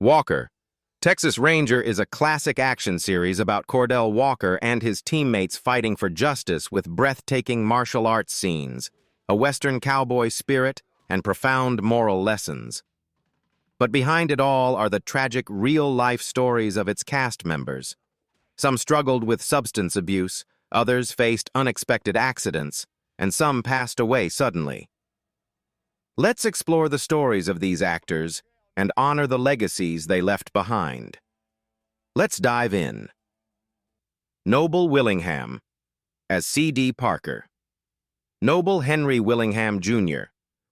Walker. Texas Ranger is a classic action series about Cordell Walker and his teammates fighting for justice with breathtaking martial arts scenes, a Western cowboy spirit, and profound moral lessons. But behind it all are the tragic real-life stories of its cast members. Some struggled with substance abuse, others faced unexpected accidents, and some passed away suddenly. Let's explore the stories of these actors and honor the legacies they left behind. Let's dive in. Noble Willingham as C.D. Parker. Noble Henry Willingham, Jr.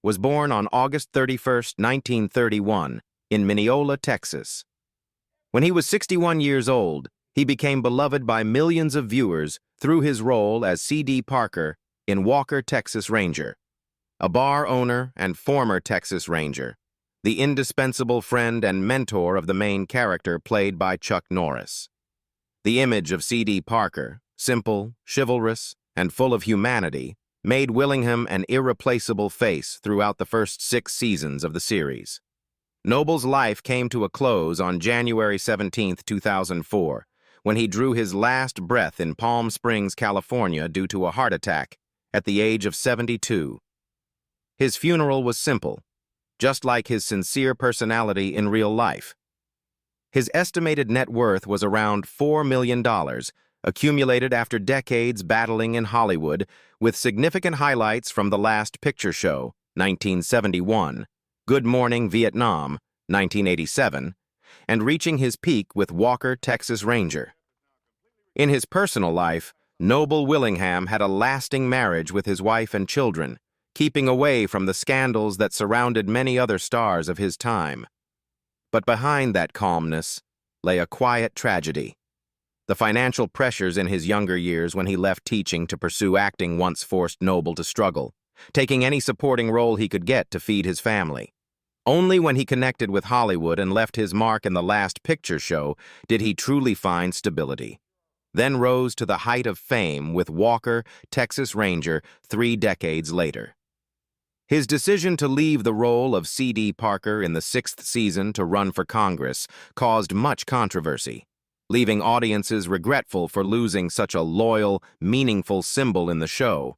was born on August 31, 1931, in Mineola, Texas. When he was 61 years old, he became beloved by millions of viewers through his role as C.D. Parker in Walker, Texas Ranger, a bar owner and former Texas Ranger, the indispensable friend and mentor of the main character played by Chuck Norris. The image of C.D. Parker, simple, chivalrous, and full of humanity, made Willingham an irreplaceable face throughout the first 6 seasons of the series. Noble's life came to a close on January 17, 2004, when he drew his last breath in Palm Springs, California due to a heart attack at the age of 72. His funeral was simple, just like his sincere personality in real life. His estimated net worth was around $4 million, accumulated after decades battling in Hollywood, with significant highlights from The Last Picture Show, 1971, Good Morning Vietnam, 1987, and reaching his peak with Walker, Texas Ranger. In his personal life, Noble Willingham had a lasting marriage with his wife and children, keeping away from the scandals that surrounded many other stars of his time. But behind that calmness lay a quiet tragedy. The financial pressures in his younger years when he left teaching to pursue acting once forced Noble to struggle, taking any supporting role he could get to feed his family. Only when he connected with Hollywood and left his mark in The Last Picture Show did he truly find stability. Then rose to the height of fame with Walker, Texas Ranger, 3 decades later. His decision to leave the role of C.D. Parker in the 6th season to run for Congress caused much controversy, leaving audiences regretful for losing such a loyal, meaningful symbol in the show.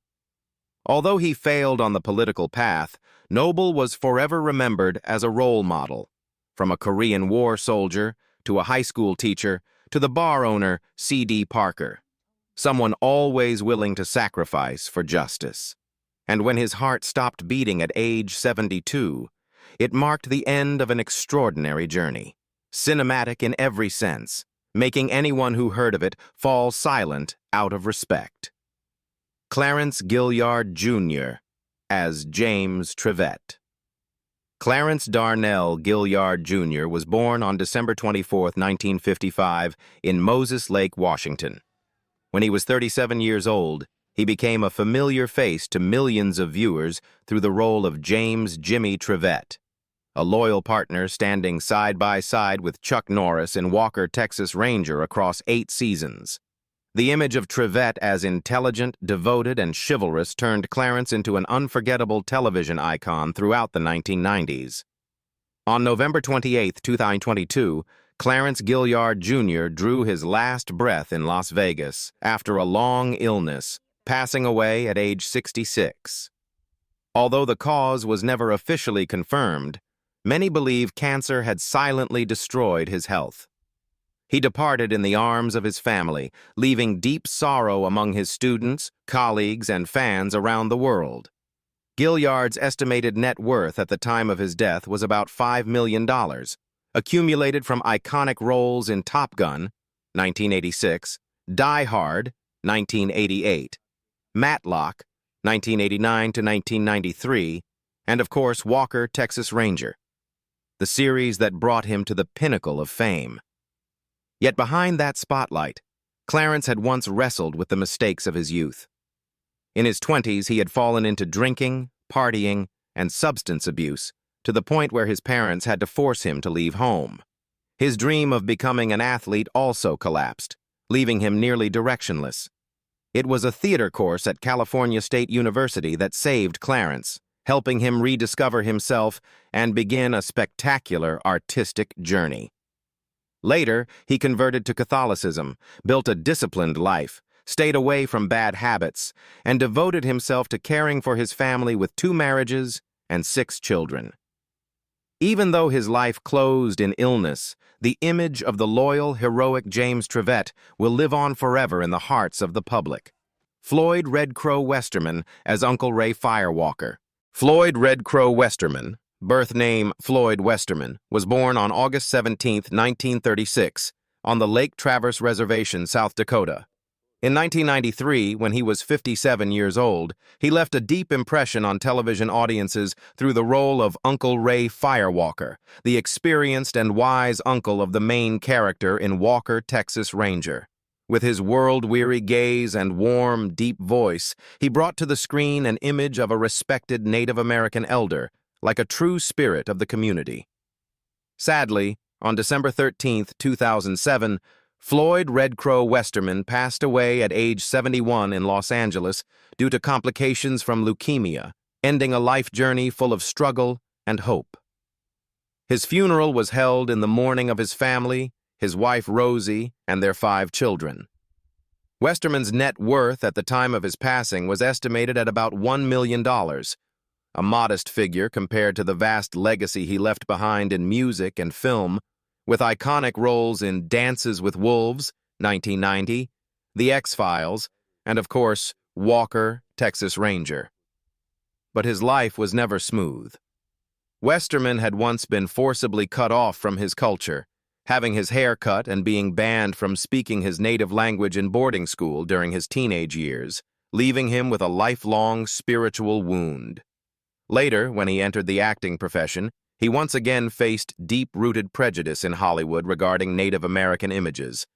Although he failed on the political path, Noble was forever remembered as a role model, from a Korean War soldier to a high school teacher to the bar owner C.D. Parker, someone always willing to sacrifice for justice. And when his heart stopped beating at age 72, it marked the end of an extraordinary journey, cinematic in every sense, making anyone who heard of it fall silent out of respect. Clarence Gilliard, Jr. as James Trevette. Clarence Darnell Gilliard, Jr. was born on December 24, 1955, in Moses Lake, Washington. When he was 37 years old, he became a familiar face to millions of viewers through the role of James "Jimmy" Trevette, a loyal partner standing side by side with Chuck Norris in Walker, Texas Ranger across 8 seasons. The image of Trevette as intelligent, devoted, and chivalrous turned Clarence into an unforgettable television icon throughout the 1990s. On November 28, 2022, Clarence Gilliard, Jr. drew his last breath in Las Vegas after a long illness, passing away at age 66. Although the cause was never officially confirmed, many believe cancer had silently destroyed his health. He departed in the arms of his family, leaving deep sorrow among his students, colleagues, and fans around the world. Gilliard's estimated net worth at the time of his death was about $5 million, accumulated from iconic roles in Top Gun, 1986, Die Hard, 1988, Matlock, 1989 to 1993, and of course Walker, Texas Ranger, the series that brought him to the pinnacle of fame. Yet behind that spotlight, Clarence had once wrestled with the mistakes of his youth. In his 20s, he had fallen into drinking, partying, and substance abuse, to the point where his parents had to force him to leave home. His dream of becoming an athlete also collapsed, leaving him nearly directionless. It was a theater course at California State University that saved Clarence, helping him rediscover himself and begin a spectacular artistic journey. Later, he converted to Catholicism, built a disciplined life, stayed away from bad habits, and devoted himself to caring for his family with 2 marriages and 6 children. Even though his life closed in illness, the image of the loyal, heroic James Trevette will live on forever in the hearts of the public. Floyd Redcrow Westerman as Uncle Ray Firewalker. Floyd Redcrow Westerman, birth name Floyd Westerman, was born on August 17, 1936, on the Lake Traverse Reservation, South Dakota. In 1993, when he was 57 years old, he left a deep impression on television audiences through the role of Uncle Ray Firewalker, the experienced and wise uncle of the main character in Walker, Texas Ranger. With his world-weary gaze and warm, deep voice, he brought to the screen an image of a respected Native American elder, like a true spirit of the community. Sadly, on December 13, 2007, Floyd Redcrow Westerman passed away at age 71 in Los Angeles due to complications from leukemia, ending a life journey full of struggle and hope. His funeral was held in the mourning of his family, his wife Rosie, and their 5 children. Westerman's net worth at the time of his passing was estimated at about $1 million, a modest figure compared to the vast legacy he left behind in music and film, with iconic roles in Dances with Wolves, 1990, The X-Files, and of course, Walker, Texas Ranger. But his life was never smooth. Westerman had once been forcibly cut off from his culture, having his hair cut and being banned from speaking his native language in boarding school during his teenage years, leaving him with a lifelong spiritual wound. Later, when he entered the acting profession, he once again faced deep-rooted prejudice in Hollywood regarding Native American images.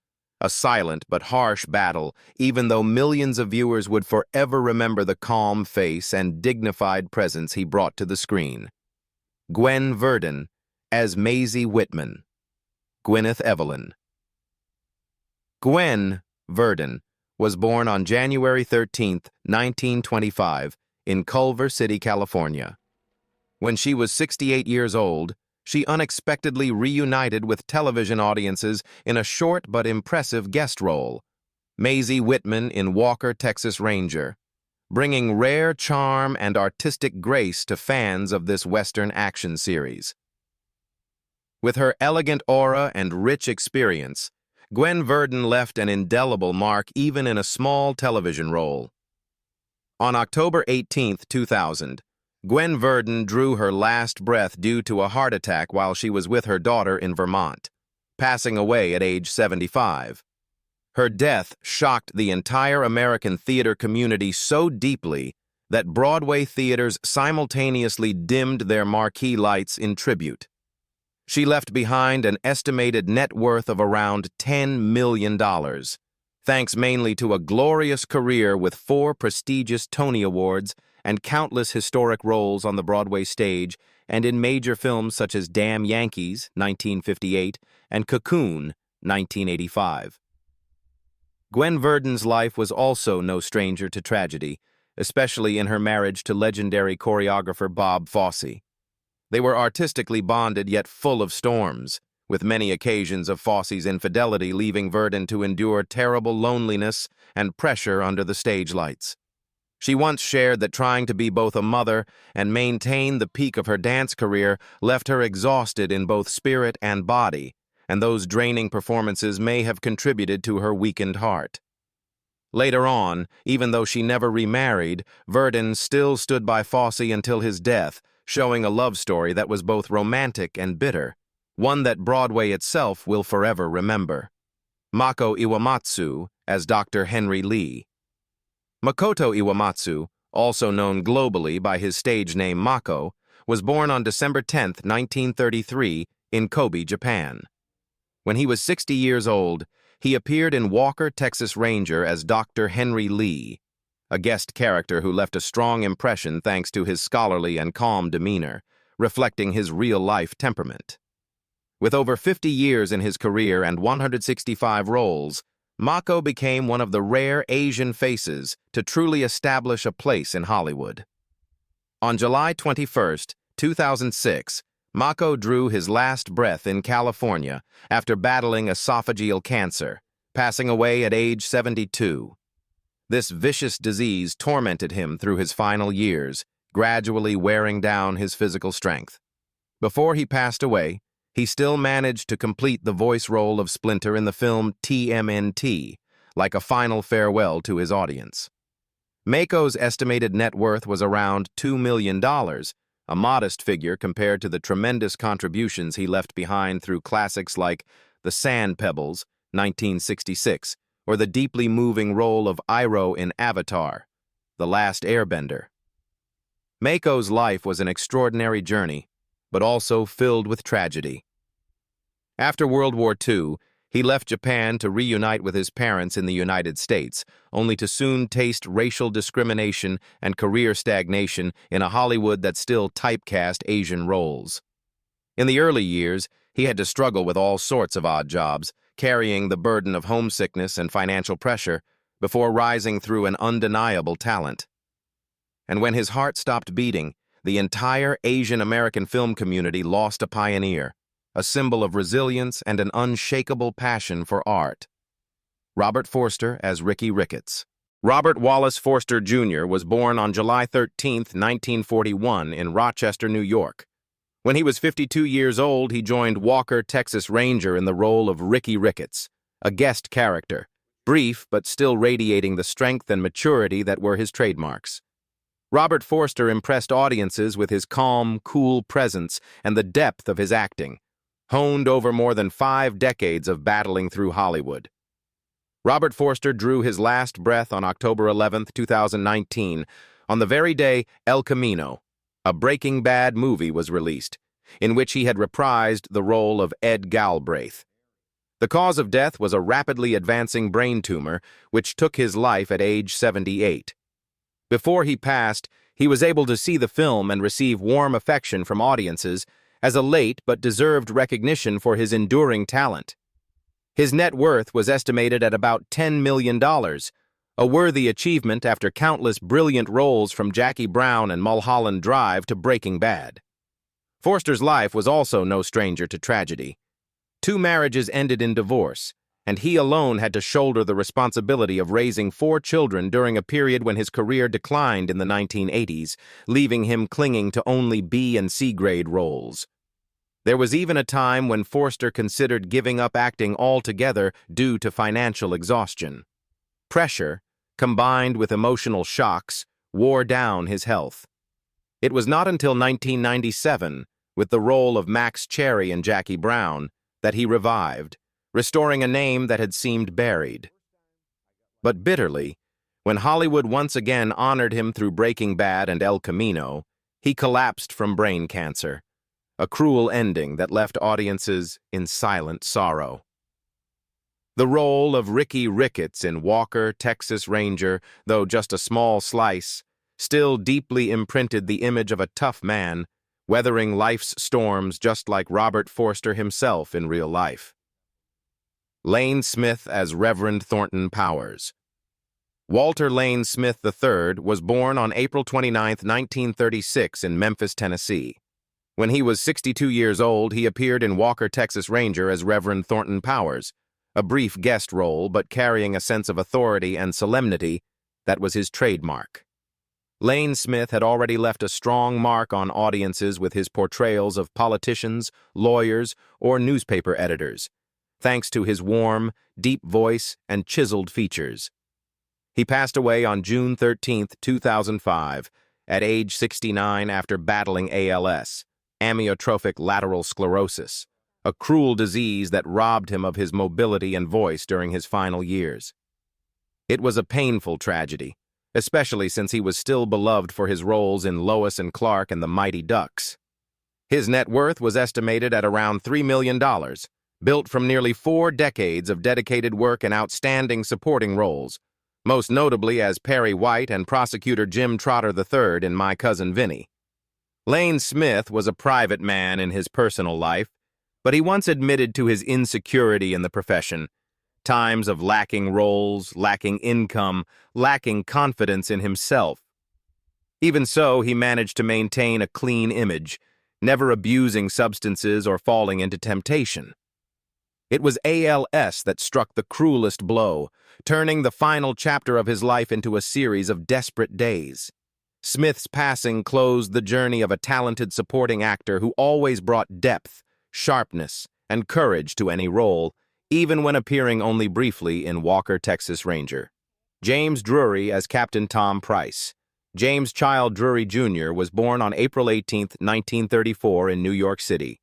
A silent but harsh battle, even though millions of viewers would forever remember the calm face and dignified presence he brought to the screen. Gwen Verden as Maisie Wittman. Gwyneth Evelyn. Gwen Verden was born on January 13, 1925, in Culver City, California. When she was 68 years old, she unexpectedly reunited with television audiences in a short but impressive guest role, Maisie Wittman in Walker, Texas Ranger, bringing rare charm and artistic grace to fans of this Western action series. With her elegant aura and rich experience, Gwen Verden left an indelible mark even in a small television role. On October 18, 2000, Gwen Verden drew her last breath due to a heart attack while she was with her daughter in Vermont, passing away at age 75. Her death shocked the entire American theater community so deeply that Broadway theaters simultaneously dimmed their marquee lights in tribute. She left behind an estimated net worth of around $10 million, thanks mainly to a glorious career with 4 prestigious Tony Awards and countless historic roles on the Broadway stage and in major films such as Damn Yankees, 1958, and Cocoon, 1985. Gwen Verden's life was also no stranger to tragedy, especially in her marriage to legendary choreographer Bob Fosse. They were artistically bonded yet full of storms, with many occasions of Fosse's infidelity leaving Verden to endure terrible loneliness and pressure under the stage lights. She once shared that trying to be both a mother and maintain the peak of her dance career left her exhausted in both spirit and body, and those draining performances may have contributed to her weakened heart. Later on, even though she never remarried, Verden still stood by Fosse until his death, showing a love story that was both romantic and bitter, one that Broadway itself will forever remember. Mako Iwamatsu as Dr. Henry Lee. Makoto Iwamatsu, also known globally by his stage name Mako, was born on December 10, 1933, in Kobe, Japan. When he was 60 years old, he appeared in Walker, Texas Ranger as Dr. Henry Lee, a guest character who left a strong impression thanks to his scholarly and calm demeanor, reflecting his real-life temperament. With over 50 years in his career and 165 roles, Mako became one of the rare Asian faces to truly establish a place in Hollywood. On July 21, 2006, Mako drew his last breath in California after battling esophageal cancer, passing away at age 72. This vicious disease tormented him through his final years, gradually wearing down his physical strength. Before he passed away, he still managed to complete the voice role of Splinter in the film TMNT, like a final farewell to his audience. Mako's estimated net worth was around $2 million, a modest figure compared to the tremendous contributions he left behind through classics like The Sand Pebbles, 1966, or the deeply moving role of Iroh in Avatar, The Last Airbender. Mako's life was an extraordinary journey, but also filled with tragedy. After World War II, he left Japan to reunite with his parents in the United States, only to soon taste racial discrimination and career stagnation in a Hollywood that still typecast Asian roles. In the early years, he had to struggle with all sorts of odd jobs, carrying the burden of homesickness and financial pressure, before rising through an undeniable talent. And when his heart stopped beating, the entire Asian American film community lost a pioneer, a symbol of resilience and an unshakable passion for art. Robert Forster as Ricky Ricketts. Robert Wallace Forster, Jr. was born on July 13, 1941, in Rochester, New York. When he was 52 years old, he joined Walker, Texas Ranger in the role of Ricky Ricketts, a guest character, brief but still radiating the strength and maturity that were his trademarks. Robert Forster impressed audiences with his calm, cool presence and the depth of his acting, honed over more than 5 decades of battling through Hollywood. Robert Forster drew his last breath on October 11, 2019, on the very day El Camino, a Breaking Bad movie, was released, in which he had reprised the role of Ed Galbraith. The cause of death was a rapidly advancing brain tumor, which took his life at age 78. Before he passed, he was able to see the film and receive warm affection from audiences as a late but deserved recognition for his enduring talent. His net worth was estimated at about $10 million, a worthy achievement after countless brilliant roles from Jackie Brown and Mulholland Drive to Breaking Bad. Forster's life was also no stranger to tragedy. 2 marriages ended in divorce, and he alone had to shoulder the responsibility of raising 4 children during a period when his career declined in the 1980s, leaving him clinging to only B and C grade roles. There was even a time when Forster considered giving up acting altogether due to financial exhaustion. Pressure, combined with emotional shocks, wore down his health. It was not until 1997, with the role of Max Cherry in Jackie Brown, that he revived, restoring a name that had seemed buried. But bitterly, when Hollywood once again honored him through Breaking Bad and El Camino, he collapsed from brain cancer, a cruel ending that left audiences in silent sorrow. The role of Ricky Ricketts in Walker, Texas Ranger, though just a small slice, still deeply imprinted the image of a tough man, weathering life's storms just like Robert Forster himself in real life. Lane Smith as Reverend Thornton Powers. Walter Lane Smith III was born on April 29, 1936 in Memphis, Tennessee. When he was 62 years old, he appeared in Walker, Texas Ranger as Reverend Thornton Powers, a brief guest role but carrying a sense of authority and solemnity that was his trademark. Lane Smith had already left a strong mark on audiences with his portrayals of politicians, lawyers, or newspaper editors, thanks to his warm, deep voice and chiseled features. He passed away on June 13, 2005, at age 69 after battling ALS, amyotrophic lateral sclerosis, a cruel disease that robbed him of his mobility and voice during his final years. It was a painful tragedy, especially since he was still beloved for his roles in Lois and Clark and the Mighty Ducks. His net worth was estimated at around $3 million, built from nearly 4 decades of dedicated work and outstanding supporting roles, most notably as Perry White and prosecutor Jim Trotter III in My Cousin Vinny. Lane Smith was a private man in his personal life, but he once admitted to his insecurity in the profession, times of lacking roles, lacking income, lacking confidence in himself. Even so, he managed to maintain a clean image, never abusing substances or falling into temptation. It was ALS that struck the cruelest blow, turning the final chapter of his life into a series of desperate days. Smith's passing closed the journey of a talented supporting actor who always brought depth, sharpness, and courage to any role, even when appearing only briefly in Walker, Texas Ranger. James Drury as Captain Tom Price. James Child Drury Jr. was born on April 18, 1934 in New York City.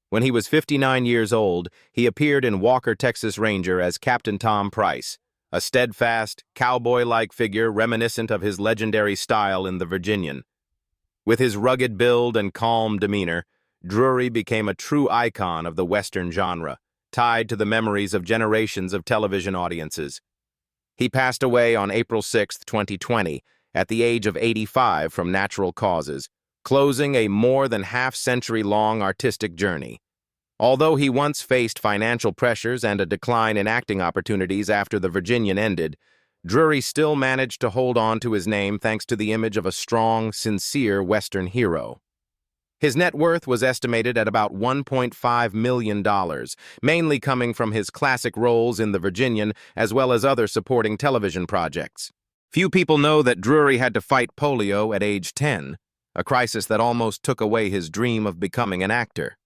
When he was 59 years old, he appeared in Walker, Texas Ranger as Captain Tom Price, a steadfast, cowboy-like figure reminiscent of his legendary style in The Virginian. With his rugged build and calm demeanor, Drury became a true icon of the Western genre, tied to the memories of generations of television audiences. He passed away on April 6, 2020, at the age of 85 from natural causes, closing a more than half-century-long artistic journey. Although he once faced financial pressures and a decline in acting opportunities after The Virginian ended, Drury still managed to hold on to his name thanks to the image of a strong, sincere Western hero. His net worth was estimated at about $1.5 million, mainly coming from his classic roles in The Virginian as well as other supporting television projects. Few people know that Drury had to fight polio at age 10, a crisis that almost took away his dream of becoming an actor.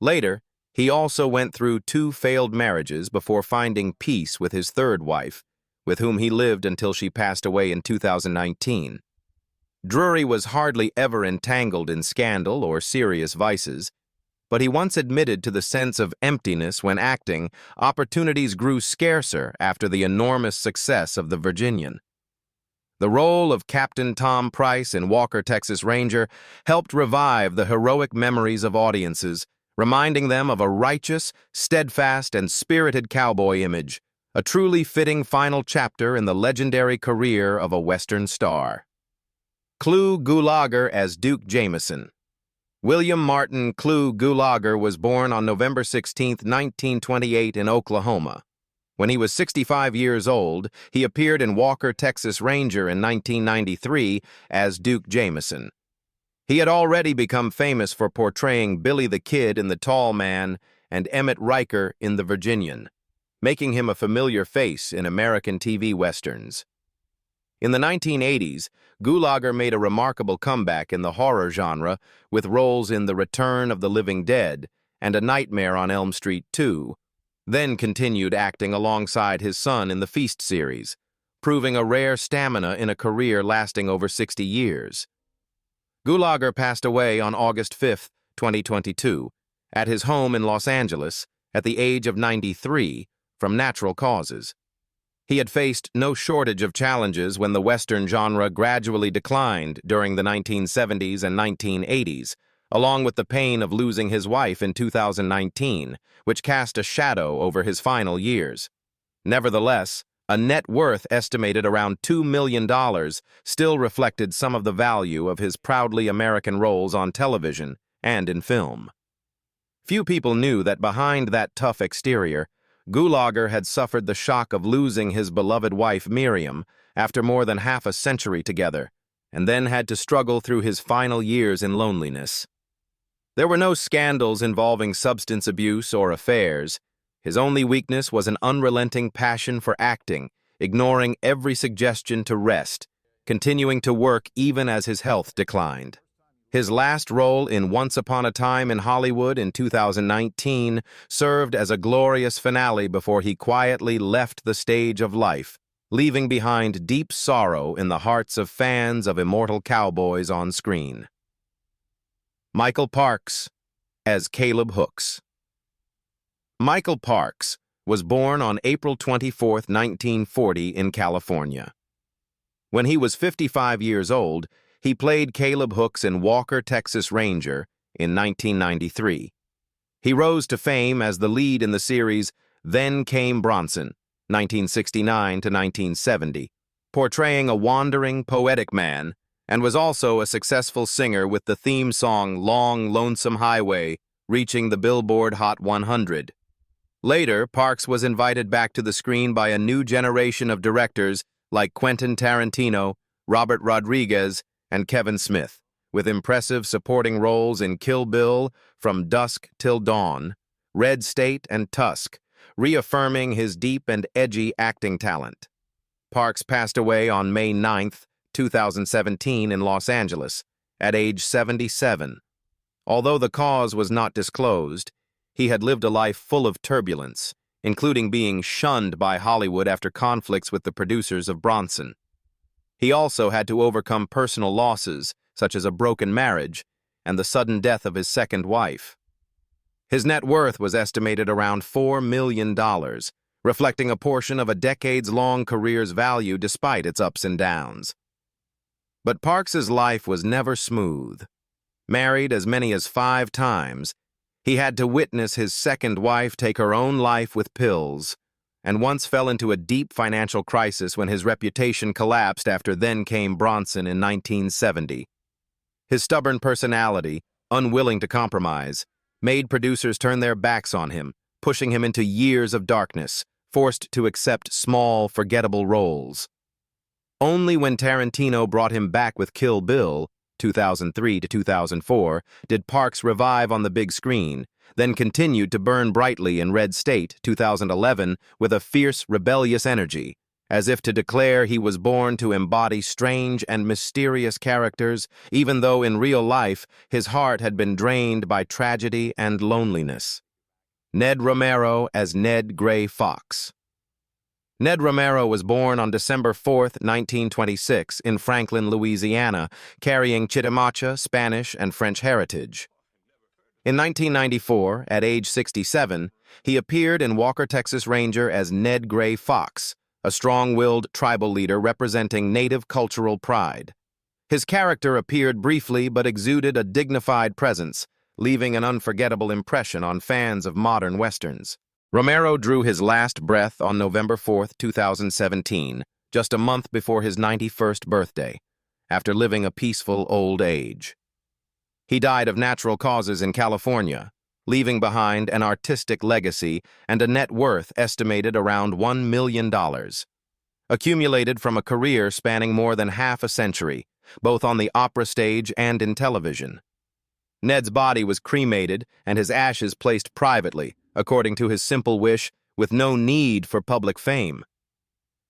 Later, he also went through 2 failed marriages before finding peace with his third wife, with whom he lived until she passed away in 2019. Drury was hardly ever entangled in scandal or serious vices, but he once admitted to the sense of emptiness when acting. Opportunities grew scarcer after the enormous success of The Virginian. The role of Captain Tom Price in Walker, Texas Ranger helped revive the heroic memories of audiences, reminding them of a righteous, steadfast, and spirited cowboy image, a truly fitting final chapter in the legendary career of a Western star. Clu Gulagger as Duke Jameson. William Martin Clu Gulagger was born on November 16, 1928 in Oklahoma. When he was 65 years old, he appeared in Walker, Texas Ranger in 1993 as Duke Jameson. He had already become famous for portraying Billy the Kid in The Tall Man and Emmett Riker in The Virginian, making him a familiar face in American TV westerns. In the 1980s, Gulagger made a remarkable comeback in the horror genre with roles in The Return of the Living Dead and A Nightmare on Elm Street 2, then continued acting alongside his son in the Feast series, proving a rare stamina in a career lasting over 60 years. Gulagger passed away on August 5, 2022, at his home in Los Angeles at the age of 93 from natural causes. He had faced no shortage of challenges when the Western genre gradually declined during the 1970s and 1980s, along with the pain of losing his wife in 2019, which cast a shadow over his final years. Nevertheless, a net worth estimated around $2 million still reflected some of the value of his proudly American roles on television and in film. Few people knew that behind that tough exterior, Gulagger had suffered the shock of losing his beloved wife Miriam after more than half a century together, and then had to struggle through his final years in loneliness. There were no scandals involving substance abuse or affairs. His only weakness was an unrelenting passion for acting, ignoring every suggestion to rest, continuing to work even as his health declined. His last role in Once Upon a Time in Hollywood in 2019 served as a glorious finale before he quietly left the stage of life, leaving behind deep sorrow in the hearts of fans of immortal cowboys on screen. Michael Parks as Caleb Hooks. Michael Parks was born on April 24, 1940 in California. When he was 55 years old, he played Caleb Hooks in Walker, Texas Ranger in 1993. He rose to fame as the lead in the series Then Came Bronson, 1969 to 1970, portraying a wandering, poetic man, and was also a successful singer with the theme song Long Lonesome Highway, reaching the Billboard Hot 100. Later, Parks was invited back to the screen by a new generation of directors like Quentin Tarantino, Robert Rodriguez, and Kevin Smith, with impressive supporting roles in Kill Bill, From Dusk Till Dawn, Red State, and Tusk, reaffirming his deep and edgy acting talent. Parks passed away on May 9, 2017 in Los Angeles, at age 77. Although the cause was not disclosed, he had lived a life full of turbulence, including being shunned by Hollywood after conflicts with the producers of Bronson. He also had to overcome personal losses, such as a broken marriage and the sudden death of his second wife. His net worth was estimated around $4 million, reflecting a portion of a decades-long career's value despite its ups and downs. But Parks's life was never smooth. Married as many as 5 times, he had to witness his second wife take her own life with pills, and once fell into a deep financial crisis when his reputation collapsed after Then Came Bronson in 1970. His stubborn personality, unwilling to compromise, made producers turn their backs on him, pushing him into years of darkness, forced to accept small, forgettable roles. Only when Tarantino brought him back with Kill Bill, 2003 to 2004, did Parks revive on the big screen, then continued to burn brightly in Red State, 2011, with a fierce, rebellious energy, as if to declare he was born to embody strange and mysterious characters, even though in real life his heart had been drained by tragedy and loneliness. Ned Romero as Ned Gray Fox. Ned Romero was born on December 4, 1926, in Franklin, Louisiana, carrying Chitimacha, Spanish, and French heritage. In 1994, at age 67, he appeared in Walker, Texas Ranger as Ned Gray Fox, a strong-willed tribal leader representing native cultural pride. His character appeared briefly but exuded a dignified presence, leaving an unforgettable impression on fans of modern westerns. Romero drew his last breath on November 4, 2017, just a month before his 91st birthday, after living a peaceful old age. He died of natural causes in California, leaving behind an artistic legacy and a net worth estimated around $1 million, accumulated from a career spanning more than half a century, both on the opera stage and in television. Ned's body was cremated and his ashes placed privately, according to his simple wish, with no need for public fame.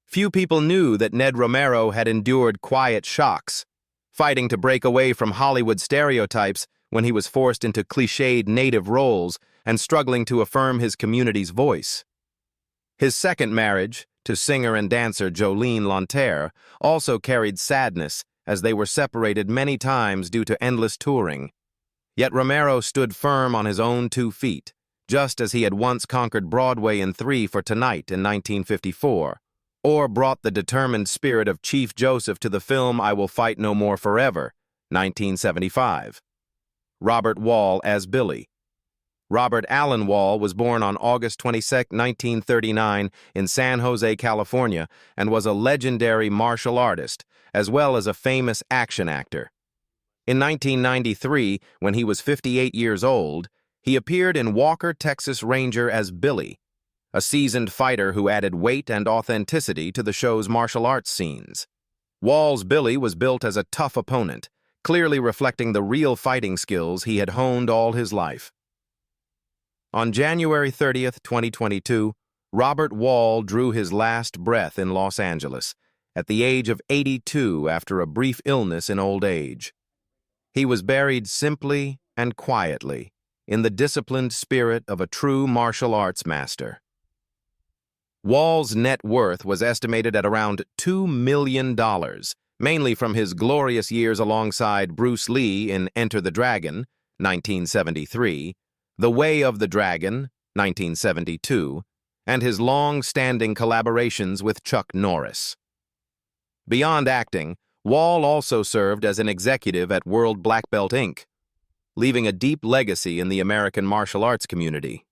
Few people knew that Ned Romero had endured quiet shocks, fighting to break away from Hollywood stereotypes when he was forced into cliched native roles and struggling to affirm his community's voice. His second marriage, to singer and dancer Jolene Lanterre, also carried sadness as they were separated many times due to endless touring. Yet Romero stood firm on his own 2 feet, just as he had once conquered Broadway in 3 for Tonight in 1954, or brought the determined spirit of Chief Joseph to the film I Will Fight No More Forever, 1975. Robert Wall as Billy. Robert Allen Wall was born on August 22, 1939, in San Jose, California, and was a legendary martial artist, as well as a famous action actor. In 1993, when he was 58 years old, he appeared in Walker, Texas Ranger as Billy, a seasoned fighter who added weight and authenticity to the show's martial arts scenes. Wall's Billy was built as a tough opponent, clearly reflecting the real fighting skills he had honed all his life. On January 30, 2022, Robert Wall drew his last breath in Los Angeles, at the age of 82 after a brief illness in old age. He was buried simply and quietly, in the disciplined spirit of a true martial arts master. Wall's net worth was estimated at around $2 million, mainly from his glorious years alongside Bruce Lee in Enter the Dragon, 1973, The Way of the Dragon, 1972, and his long-standing collaborations with Chuck Norris. Beyond acting, Wall also served as an executive at World Black Belt Inc., leaving a deep legacy in the American martial arts community.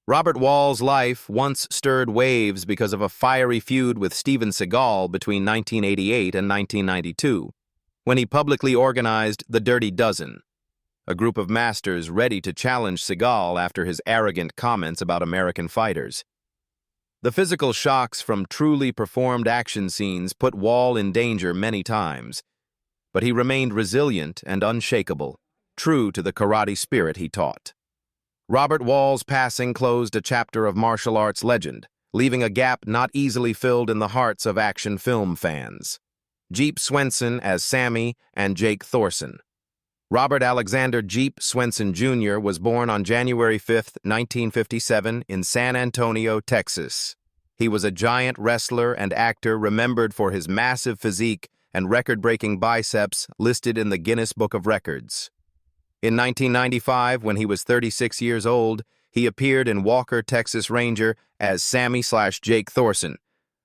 Robert Wall's life once stirred waves because of a fiery feud with Steven Seagal between 1988 and 1992, when he publicly organized the Dirty Dozen, a group of masters ready to challenge Seagal after his arrogant comments about American fighters. The physical shocks from truly performed action scenes put Wall in danger many times, but he remained resilient and unshakable, true to the karate spirit he taught. Robert Wall's passing closed a chapter of martial arts legend, leaving a gap not easily filled in the hearts of action film fans. Jeep Swenson as Sammy and Jake Thorson. Robert Alexander Jeep Swenson Jr. was born on January 5, 1957, in San Antonio, Texas. He was a giant wrestler and actor remembered for his massive physique and record-breaking biceps listed in the Guinness Book of Records. In 1995, when he was 36 years old, he appeared in Walker, Texas Ranger as Sammy/Jake Thorson,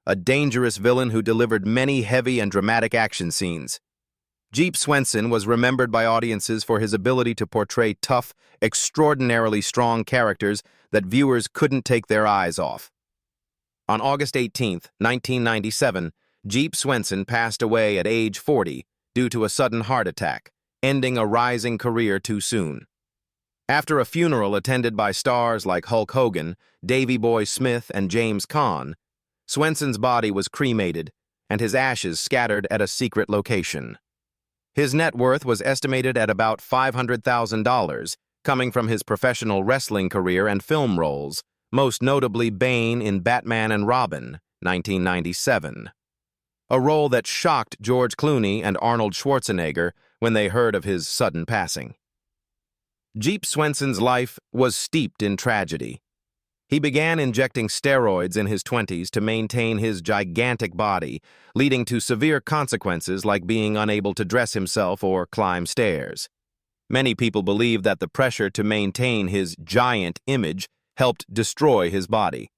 a dangerous villain who delivered many heavy and dramatic action scenes. Jeep Swenson was remembered by audiences for his ability to portray tough, extraordinarily strong characters that viewers couldn't take their eyes off. On August 18, 1997, Jeep Swenson passed away at age 40 due to a sudden heart attack, ending a rising career too soon. After a funeral attended by stars like Hulk Hogan, Davey Boy Smith, and James Caan, Swenson's body was cremated and his ashes scattered at a secret location. His net worth was estimated at about $500,000, coming from his professional wrestling career and film roles, most notably Bane in Batman and Robin, 1997. A role that shocked George Clooney and Arnold Schwarzenegger when they heard of his sudden passing. Jeep Swenson's life was steeped in tragedy. He began injecting steroids in his 20s to maintain his gigantic body, leading to severe consequences like being unable to dress himself or climb stairs. Many people believe that the pressure to maintain his giant image helped destroy his body.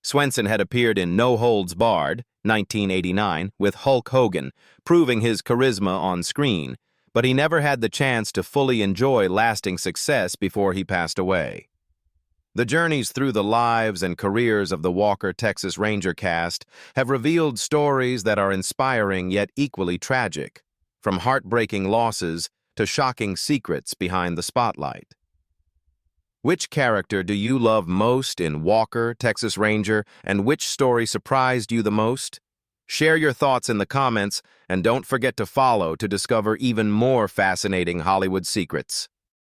Swenson had appeared in No Holds Barred, 1989, with Hulk Hogan, proving his charisma on screen, but he never had the chance to fully enjoy lasting success before he passed away. The journeys through the lives and careers of the Walker, Texas Ranger cast have revealed stories that are inspiring yet equally tragic, from heartbreaking losses to shocking secrets behind the spotlight. Which character do you love most in Walker, Texas Ranger, and which story surprised you the most? Share your thoughts in the comments, and don't forget to follow to discover even more fascinating Hollywood secrets.